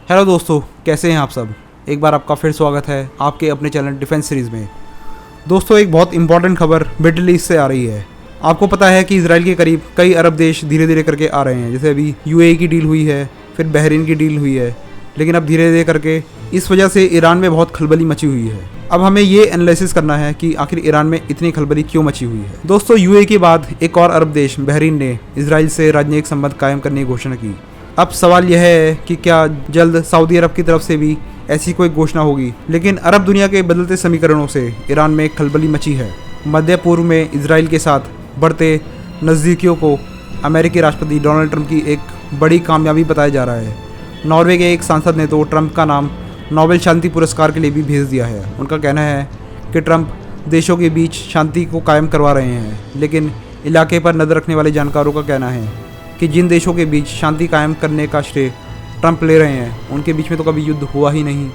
Hello दोस्तों, कैसे हैं आप सब। एक बार आपका फिर स्वागत है आपके अपने चैनल डिफेंस सीरीज़ में। दोस्तों, एक बहुत इंपॉर्टेंट खबर मिडिल ईस्ट से आ रही है। आपको पता है कि इसराइल के करीब कई अरब देश धीरे धीरे करके आ रहे हैं। जैसे अभी यूएई की डील हुई है, फिर बहरीन की डील हुई है, लेकिन अब धीरे धीरे करके इस वजह से ईरान में बहुत खलबली मची हुई है। अब हमें ये एनालिसिस करना है कि आखिर ईरान में इतनी खलबली क्यों मची हुई है। दोस्तों, यूएई के बाद एक और अरब देश बहरीन ने इसराइल से राजनयिक संबंध कायम करने की घोषणा की। अब सवाल यह है कि क्या जल्द सऊदी अरब की तरफ से भी ऐसी कोई घोषणा होगी। लेकिन अरब दुनिया के बदलते समीकरणों से ईरान में खलबली मची है। मध्य पूर्व में इसराइल के साथ बढ़ते नज़दीकियों को अमेरिकी राष्ट्रपति डोनाल्ड ट्रंप की एक बड़ी कामयाबी बताया जा रहा है। नॉर्वे के एक सांसद ने तो ट्रंप का नाम नोबेल शांति पुरस्कार के लिए भी भेज दिया है। उनका कहना है कि ट्रंप देशों के बीच शांति को कायम करवा रहे हैं, लेकिन इलाके पर नज़र रखने वाले जानकारों का कहना है कि जिन देशों के बीच शांति कायम करने का श्रेय ट्रंप ले रहे हैं, उनके बीच में तो कभी युद्ध हुआ ही नहीं।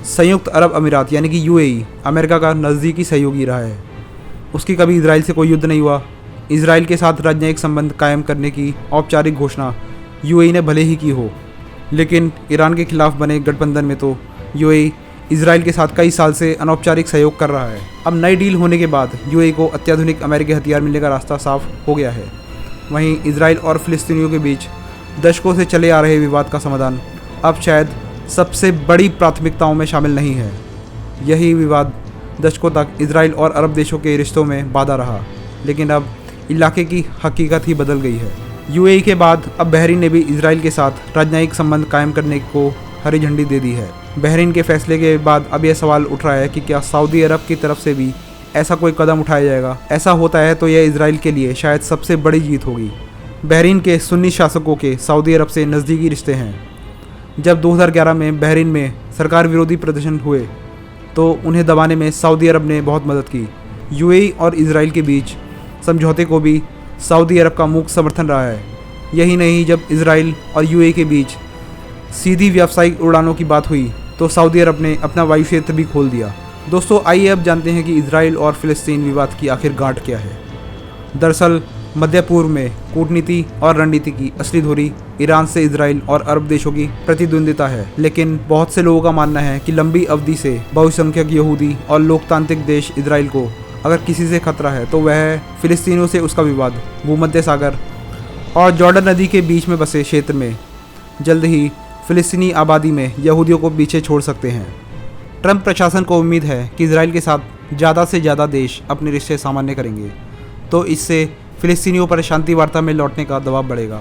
संयुक्त अरब अमीरात यानी कि यूएई अमेरिका का नज़दीकी सहयोगी रहा है। उसकी कभी इसराइल से कोई युद्ध नहीं हुआ। इसराइल के साथ राजनयिक संबंध कायम करने की औपचारिक घोषणा यूएई ने भले ही की हो, लेकिन ईरान के खिलाफ बने गठबंधन में तो यूएई इसराइल के साथ कई साल से अनौपचारिक सहयोग कर रहा है। अब नई डील होने के बाद यूएई को अत्याधुनिक अमेरिकी हथियार मिलने का रास्ता साफ हो गया है। वहीं इसराइल और फिलिस्तीनियों के बीच दशकों से चले आ रहे विवाद का समाधान अब शायद सबसे बड़ी प्राथमिकताओं में शामिल नहीं है। यही विवाद दशकों तक इसराइल और अरब देशों के रिश्तों में बाधा रहा, लेकिन अब इलाके की हकीकत ही बदल गई है। यूएई के बाद अब बहरीन ने भी इसराइल के साथ राजनयिक संबंध कायम करने को हरी झंडी दे दी है। बहरीन के फैसले के बाद अब यह सवाल उठ रहा है कि क्या सऊदी अरब की तरफ से भी ऐसा कोई कदम उठाया जाएगा। ऐसा होता है तो यह इसराइल के लिए शायद सबसे बड़ी जीत होगी। बहरीन के सुन्नी शासकों के सऊदी अरब से नज़दीकी रिश्ते हैं। जब 2011 में बहरीन में सरकार विरोधी प्रदर्शन हुए तो उन्हें दबाने में सऊदी अरब ने बहुत मदद की। यूएई और इसराइल के बीच समझौते को भी सऊदी अरब का मूक समर्थन रहा है। यही नहीं, जब इसराइल और यूएई के बीच सीधी व्यावसायिक उड़ानों की बात हुई तो सऊदी अरब ने अपना वायु क्षेत्र भी खोल दिया। दोस्तों, आइए अब जानते हैं कि इसराइल और फिलिस्तीन विवाद की आखिर गांठ क्या है। दरअसल मध्य पूर्व में कूटनीति और रणनीति की असली धुरी ईरान से इसराइल और अरब देशों की प्रतिद्वंदिता है। लेकिन बहुत से लोगों का मानना है कि लंबी अवधि से बहुसंख्यक यहूदी और लोकतांत्रिक देश इसराइल को अगर किसी से खतरा है तो वह है फिलिस्तीनियों से उसका विवाद। भूमध्य सागर और जॉर्डन नदी के बीच में बसे क्षेत्र में जल्द ही फिलिस्तीनी आबादी में यहूदियों को पीछे छोड़ सकते हैं। ट्रंप प्रशासन को उम्मीद है कि इसराइल के साथ ज़्यादा से ज़्यादा देश अपने रिश्ते सामान्य करेंगे, तो इससे फिलिस्तीनियों पर शांति वार्ता में लौटने का दबाव बढ़ेगा,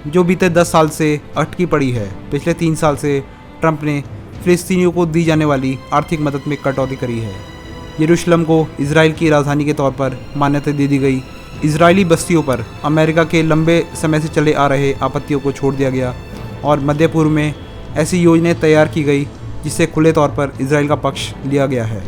जो बीते 10 साल से अटकी पड़ी है। पिछले 3 साल से ट्रंप ने फिलिस्तीनियों को दी जाने वाली आर्थिक मदद में कटौती करी है। यरूशलेम को इसराइल की राजधानी के तौर पर मान्यता दे दी गई। इसराइली बस्तियों पर अमेरिका के लंबे समय से चले आ रहे आपत्तियों को छोड़ दिया गया और मध्य पूर्व में ऐसी योजनाएं तैयार की गई जिससे खुले तौर पर इसराइल का पक्ष लिया गया है।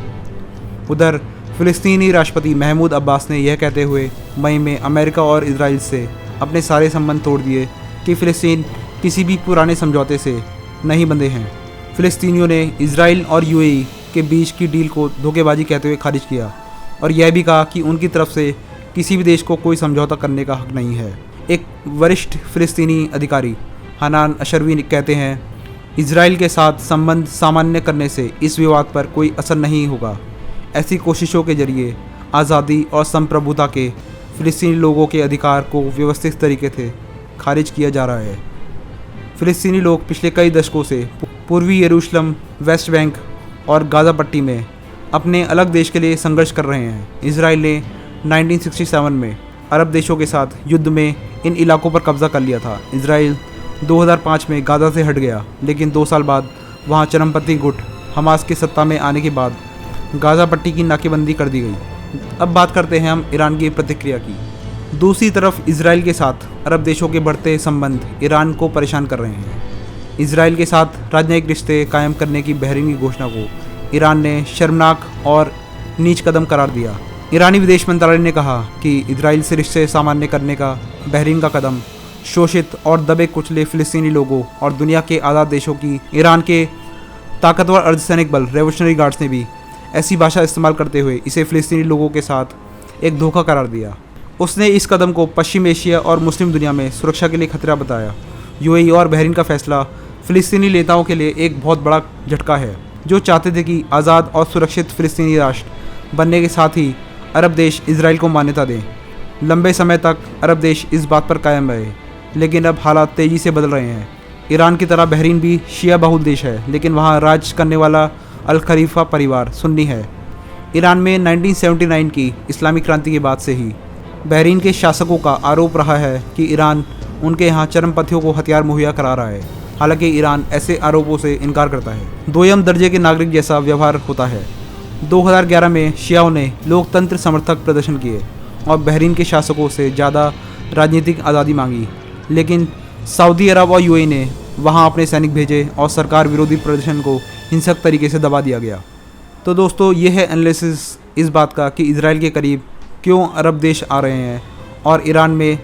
उधर फिलिस्तीनी राष्ट्रपति महमूद अब्बास ने यह कहते हुए मई में अमेरिका और इसराइल से अपने सारे संबंध तोड़ दिए कि फिलिस्तीन किसी भी पुराने समझौते से नहीं बंधे हैं। फिलिस्तीनियों ने इसराइल और यूएई के बीच की डील को धोखेबाजी कहते हुए खारिज किया और यह भी कहा कि उनकी तरफ से किसी भी देश को कोई समझौता करने का हक नहीं है। एक वरिष्ठ फिलिस्तीनी अधिकारी हनान अशरवी कहते हैं, इसराइल के साथ संबंध सामान्य करने से इस विवाद पर कोई असर नहीं होगा। ऐसी कोशिशों के जरिए आज़ादी और संप्रभुता के फिलिस्तीनी लोगों के अधिकार को व्यवस्थित तरीके से खारिज किया जा रहा है। फिलिस्तीनी लोग पिछले कई दशकों से पूर्वी यरूशलेम, वेस्ट बैंक और गाज़ा पट्टी में अपने अलग देश के लिए संघर्ष कर रहे हैं। इसराइल ने 1967 में अरब देशों के साथ युद्ध में इन इलाकों पर कब्जा कर लिया था। इसराइल 2005 में गाज़ा से हट गया, लेकिन 2 साल बाद वहां चरमपंथी गुट हमास के सत्ता में आने के बाद गाज़ा पट्टी की नाकेबंदी कर दी गई। अब बात करते हैं हम ईरान की प्रतिक्रिया की। दूसरी तरफ इसराइल के साथ अरब देशों के बढ़ते संबंध ईरान को परेशान कर रहे हैं। इसराइल के साथ राजनयिक रिश्ते कायम करने की बहरीन की घोषणा को ईरान ने शर्मनाक और नीच कदम करार दिया। ईरानी विदेश मंत्रालय ने कहा कि इसराइल से रिश्ते सामान्य करने का बहरीन का कदम शोषित और दबे कुचले फिलिस्तीनी लोगों और दुनिया के आज़ाद देशों की ईरान के ताकतवर अर्धसैनिक बल रेवोल्यूशनरी गार्ड्स ने भी ऐसी भाषा इस्तेमाल करते हुए इसे फिलिस्तीनी लोगों के साथ एक धोखा करार दिया। उसने इस कदम को पश्चिम एशिया और मुस्लिम दुनिया में सुरक्षा के लिए खतरा बताया। यूएई और बहरीन का फैसला फ़िलिस्तीनी नेताओं के लिए एक बहुत बड़ा झटका है, जो चाहते थे कि आज़ाद और सुरक्षित फ़िलिस्तीनी राष्ट्र बनने के साथ ही अरब देश इजराइल को मान्यता दें। लंबे समय तक अरब देश इस बात पर कायम रहे, लेकिन अब हालात तेज़ी से बदल रहे हैं। ईरान की तरह बहरीन भी शिया बहुल देश है, लेकिन वहाँ राज करने वाला अल खलीफा परिवार सुन्नी है। ईरान में 1979 की इस्लामिक क्रांति के बाद से ही बहरीन के शासकों का आरोप रहा है कि ईरान उनके यहाँ चरमपंथियों को हथियार मुहैया करा रहा है। हालांकि ईरान ऐसे आरोपों से इनकार करता है। दोयम दर्जे के नागरिक जैसा व्यवहार होता है। 2011 में शियाओं ने लोकतंत्र समर्थक प्रदर्शन किए और बहरीन के शासकों से ज़्यादा राजनीतिक आज़ादी मांगी, लेकिन सऊदी अरब और यूएई ने वहां अपने सैनिक भेजे और सरकार विरोधी प्रदर्शन को हिंसक तरीके से दबा दिया गया। तो दोस्तों, ये है एनालिसिस इस बात का कि इजराइल के करीब क्यों अरब देश आ रहे हैं और ईरान में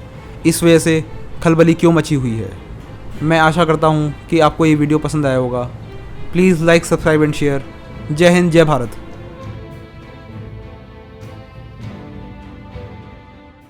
इस वजह से खलबली क्यों मची हुई है। मैं आशा करता हूँ कि आपको ये वीडियो पसंद आया होगा। Please like, subscribe and share. जय हिंद, जय भारत।